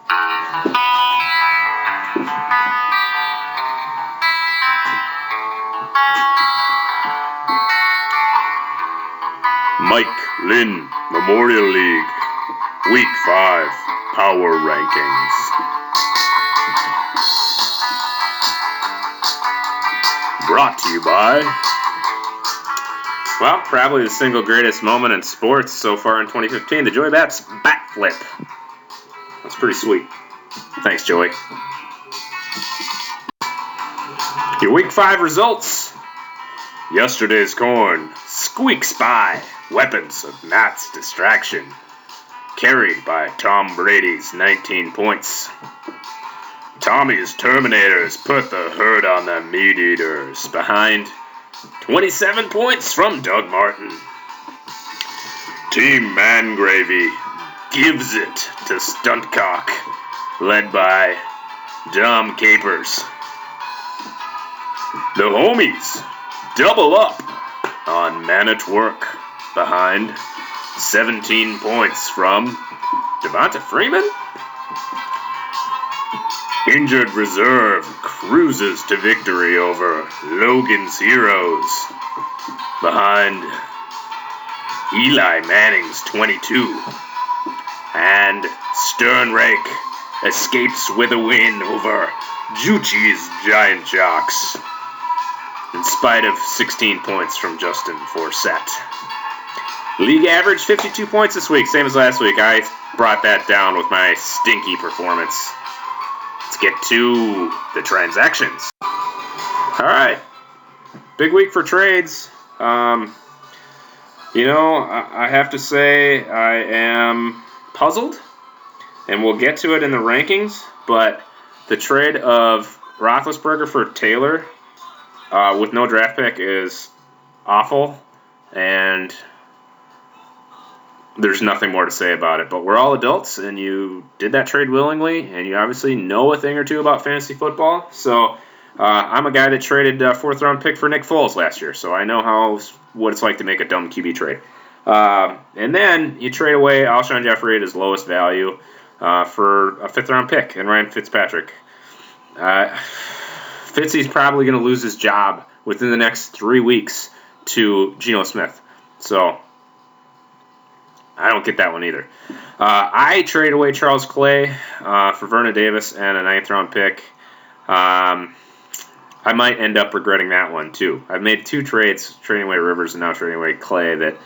Mike, Lynn, Memorial League, Week 5, Power Rankings. Brought to you by, well, probably the single greatest moment in sports so far in 2015, the Joey Bats bat flip. That's pretty sweet. Thanks, Joey. Your Week 5 results. Yesterday's corn squeaks by. Weapons of Matt's distraction. Carried by Tom Brady's 19 points. Tommy's Terminators put the hurt on the Meat Eaters. Behind 27 points from Doug Martin. Team Mangravy gives it to Stuntcock, led by Dom Capers. The homies double up on Man at Work, behind 17 points from Devonta Freeman. Injured Reserve cruises to victory over Logan's Heroes, behind Eli Manning's 22. And Sternrake escapes with a win over Juchi's Giant Jocks, in spite of 16 points from Justin Forsett. League average 52 points this week, same as last week. I brought that down with my stinky performance. Let's get to the transactions. All right, big week for trades. I have to say I am puzzled, and we'll get to it in the rankings, but the trade of Roethlisberger for Taylor with no draft pick is awful, and there's nothing more to say about it. But we're all adults, and you did that trade willingly, and you obviously know a thing or two about fantasy football. So I'm a guy that traded a fourth-round pick for Nick Foles last year, so I know what it's like to make a dumb QB trade. And then you trade away Alshon Jeffrey at his lowest value for a fifth-round pick and Ryan Fitzpatrick. Fitzy's probably going to lose his job within the next 3 weeks to Geno Smith. So I don't get that one either. I traded away Charles Clay for Vernon Davis and a 9th-round pick. I might end up regretting that one, too. I've made 2 trades, trading away Rivers and now trading away Clay, that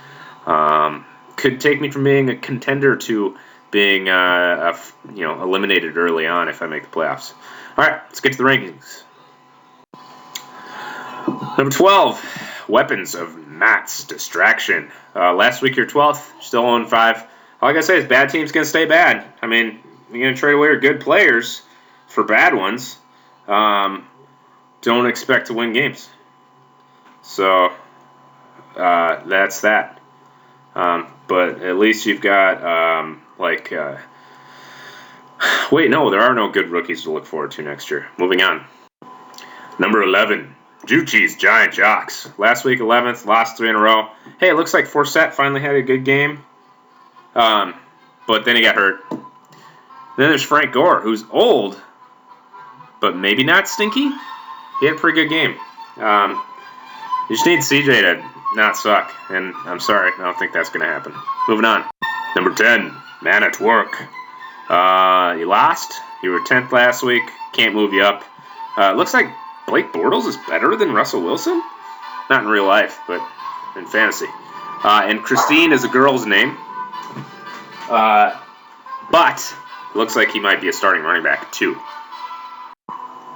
could take me from being a contender to being eliminated early on if I make the playoffs. All right, let's get to the rankings. Number 12, Weapons of Matt's Distraction. Last week, you're 12th, still 0-5. All I gotta say is bad teams gonna stay bad. I mean, you're gonna trade away your good players for bad ones. Don't expect to win games. So that's that. But at least you've got wait, no, there are no good rookies to look forward to next year. Moving on. Number 11. Juchi's Giant Jocks. Last week, 11th, lost 3 in a row. Hey, it looks like Forsett finally had a good game. But then he got hurt. Then there's Frank Gore, who's old, but maybe not stinky. He had a pretty good game. You just need CJ to not suck, and I'm sorry, I don't think that's going to happen. Moving on. Number 10, Man at Work. You lost. You were 10th last week. Can't move you up. Looks like Blake Bortles is better than Russell Wilson? Not in real life, but in fantasy. And Christine is a girl's name. But looks like he might be a starting running back, too.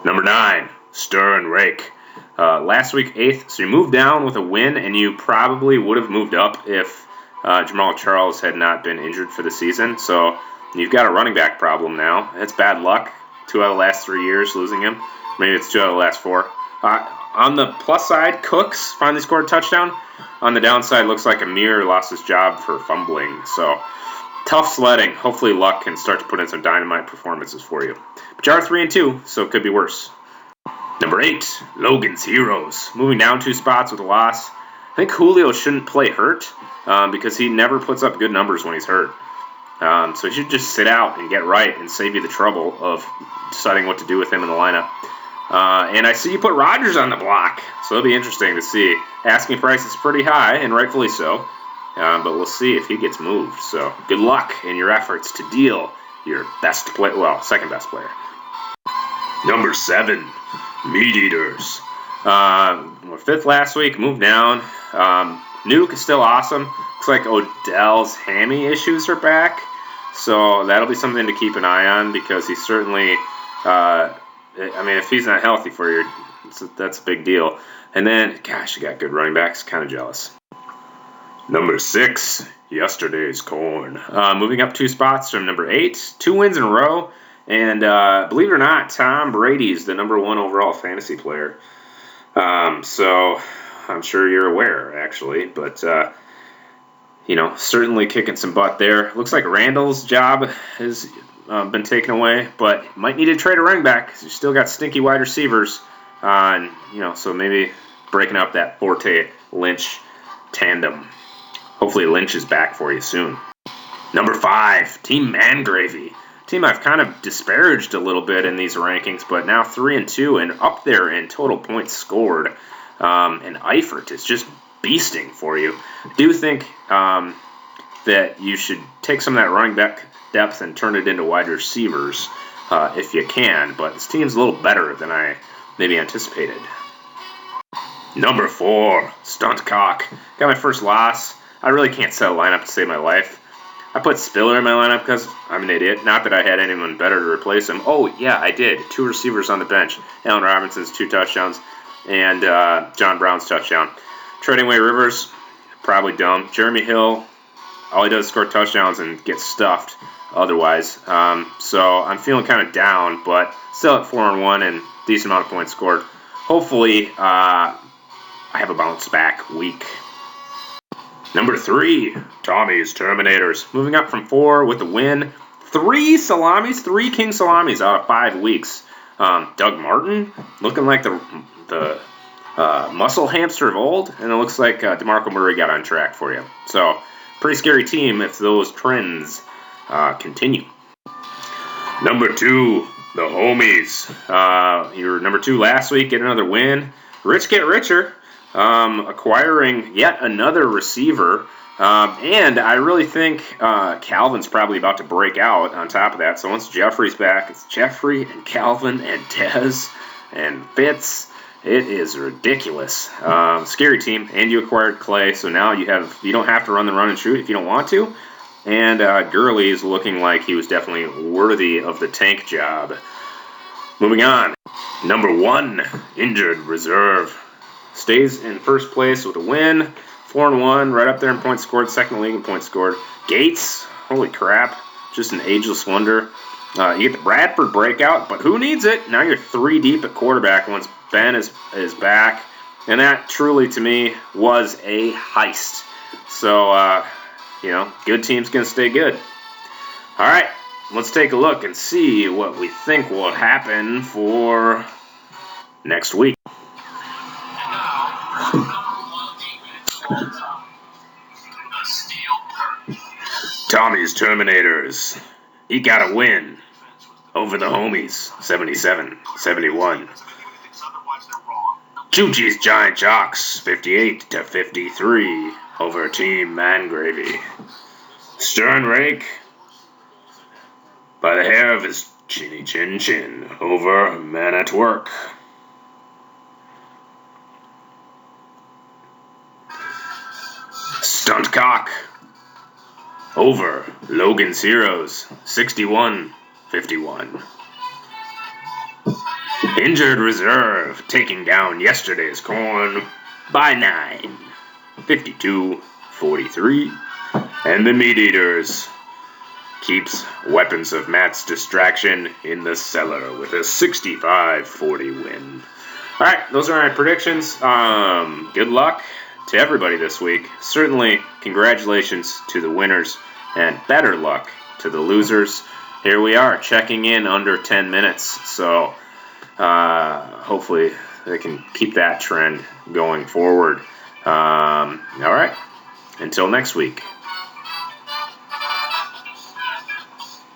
Number 9, Stern Rake. Last week, 8th, so you moved down with a win, and you probably would have moved up if Jamal Charles had not been injured for the season. So you've got a running back problem now. That's bad luck. 2 out of the last 3 years losing him. Maybe it's 2 out of the last 4. On the plus side, Cooks finally scored a touchdown. On the downside, looks like Amir lost his job for fumbling. So tough sledding. Hopefully Luck can start to put in some dynamite performances for you. But you are 3-2, so it could be worse. Number 8, Logan's Heroes. Moving down 2 spots with a loss. I think Julio shouldn't play hurt because he never puts up good numbers when he's hurt. So he should just sit out and get right and save you the trouble of deciding what to do with him in the lineup. And I see you put Rodgers on the block, so it'll be interesting to see. Asking price is pretty high, and rightfully so, but we'll see if he gets moved. So good luck in your efforts to deal your second best player. Number 7, Meat Eaters. We're 5th last week, moved down. Nuke is still awesome. Looks like Odell's hammy issues are back, so that'll be something to keep an eye on because he's certainly, if he's not healthy for you, that's a big deal. And then, gosh, you got good running backs. Kind of jealous. Number 6, yesterday's corn. Moving up 2 spots from number 8, 2 wins in a row. And believe it or not, Tom Brady's the number 1 overall fantasy player. So I'm sure you're aware, actually. But, certainly kicking some butt there. Looks like Randall's job has been taken away, but might need to trade a running back because you still got stinky wide receivers. So maybe breaking up that Forte-Lynch tandem. Hopefully Lynch is back for you soon. Number 5, Team Mangravy. Team I've kind of disparaged a little bit in these rankings, but now 3-2 and up there in total points scored. And Eifert is just beasting for you. I do think that you should take some of that running back depth and turn it into wide receivers if you can, but this team's a little better than I maybe anticipated. Number 4, Stunt Cock. Got my first loss. I really can't set a lineup to save my life. I put Spiller in my lineup because I'm an idiot. Not that I had anyone better to replace him. Oh, yeah, I did. 2 receivers on the bench. Allen Robinson's 2 touchdowns and John Brown's touchdown. Trading away Rivers, probably dumb. Jeremy Hill, all he does is score touchdowns and get stuffed otherwise. So I'm feeling kind of down, but still at 4-1 and decent amount of points scored. Hopefully I have a bounce back week. Number 3, Tommy's Terminators. Moving up from 4 with a win. 3 King Salamis out of 5 weeks. Doug Martin looking like the muscle hamster of old, and it looks like DeMarco Murray got on track for you. So pretty scary team if those trends continue. Number 2, the Homies. You were number 2 last week, get another win. Rich get richer. Acquiring yet another receiver, and I really think Calvin's probably about to break out on top of that. So once Jeffrey's back, it's Jeffrey and Calvin and Dez and Fitz. It is ridiculous. Scary team, and you acquired Clay, so now you don't have to run the run and shoot if you don't want to. And Gurley is looking like he was definitely worthy of the tank job. Moving on, number 1, injured reserve. Stays in first place with a win, 4-1, right up there in points scored, second league in points scored. Gates, holy crap, just an ageless wonder. You get the Bradford breakout, but who needs it? Now you're 3 deep at quarterback once Ben is back, and that truly, to me, was a heist. So, good team's going to stay good. All right, let's take a look and see what we think will happen for next week. Tommy's Terminators. He got a win over the Homies, 77-71. Chuchi's Giant Jocks, 58-53 over Team Mangravy. Stern Rake, by the hair of his chinny chin chin, over Man at Work. Stunt Cock over Logan's Heroes, 61-51. Injured Reserve taking down yesterday's corn by 9, 52-43. And the Meat Eaters keeps Weapons of Matt's Distraction in the cellar with a 65-40 win. All right, those are my predictions. Good luck to everybody this week. Certainly, congratulations to the winners, and better luck to the losers. Here we are, checking in under 10 minutes, so hopefully they can keep that trend going forward. All right, until next week.